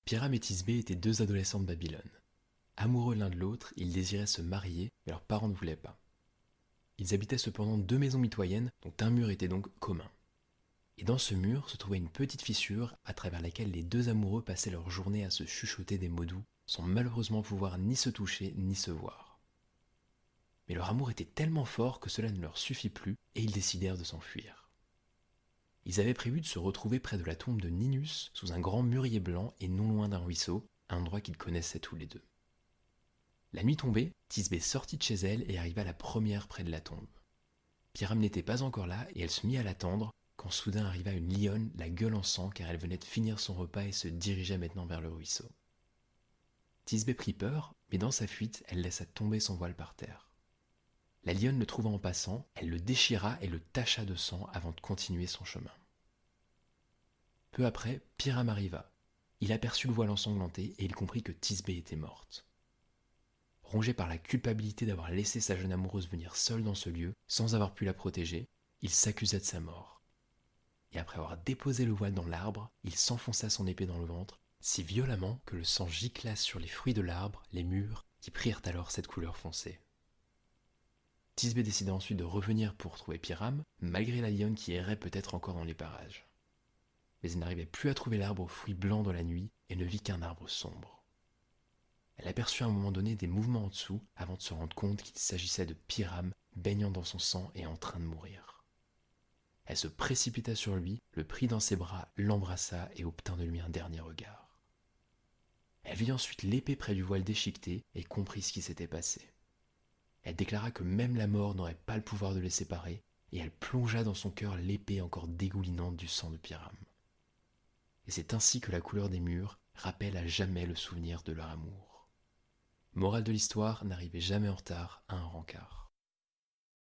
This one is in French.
Piram et Thisbé étaient deux adolescents de Babylone. Amoureux l'un de l'autre, ils désiraient se marier, mais leurs parents ne voulaient pas. Ils habitaient cependant deux maisons mitoyennes, dont un mur était donc commun. Et dans ce mur se trouvait une petite fissure à travers laquelle les deux amoureux passaient leur journée à se chuchoter des mots doux, sans malheureusement pouvoir ni se toucher ni se voir. Mais leur amour était tellement fort que cela ne leur suffit plus et ils décidèrent de s'enfuir. Ils avaient prévu de se retrouver près de la tombe de Ninus, sous un grand mûrier blanc et non loin d'un ruisseau, un endroit qu'ils connaissaient tous les deux. La nuit tombée, Thisbé sortit de chez elle et arriva la première près de la tombe. Piram n'était pas encore là et elle se mit à l'attendre quand soudain arriva une lionne, la gueule en sang car elle venait de finir son repas et se dirigeait maintenant vers le ruisseau. Thisbé prit peur, mais dans sa fuite, elle laissa tomber son voile par terre. La lionne le trouva en passant, elle le déchira et le tacha de sang avant de continuer son chemin. Peu après, Piram arriva. Il aperçut le voile ensanglanté et il comprit que Thisbé était morte. Rongé par la culpabilité d'avoir laissé sa jeune amoureuse venir seule dans ce lieu, sans avoir pu la protéger, il s'accusa de sa mort. Et après avoir déposé le voile dans l'arbre, il s'enfonça son épée dans le ventre, si violemment que le sang gicla sur les fruits de l'arbre, les mûres, qui prirent alors cette couleur foncée. Thisbé décida ensuite de revenir pour trouver Piram, malgré la lionne qui errait peut-être encore dans les parages. Mais elle n'arrivait plus à trouver l'arbre aux fruits blancs dans la nuit et ne vit qu'un arbre sombre. Elle aperçut à un moment donné des mouvements en dessous avant de se rendre compte qu'il s'agissait de Piram baignant dans son sang et en train de mourir. Elle se précipita sur lui, le prit dans ses bras, l'embrassa et obtint de lui un dernier regard. Elle vit ensuite l'épée près du voile déchiqueté et comprit ce qui s'était passé. Elle déclara que même la mort n'aurait pas le pouvoir de les séparer et elle plongea dans son cœur l'épée encore dégoulinante du sang de Piram. Et c'est ainsi que la couleur des murs rappelle à jamais le souvenir de leur amour. Morale de l'histoire, n'arrivez jamais en retard à un rencard.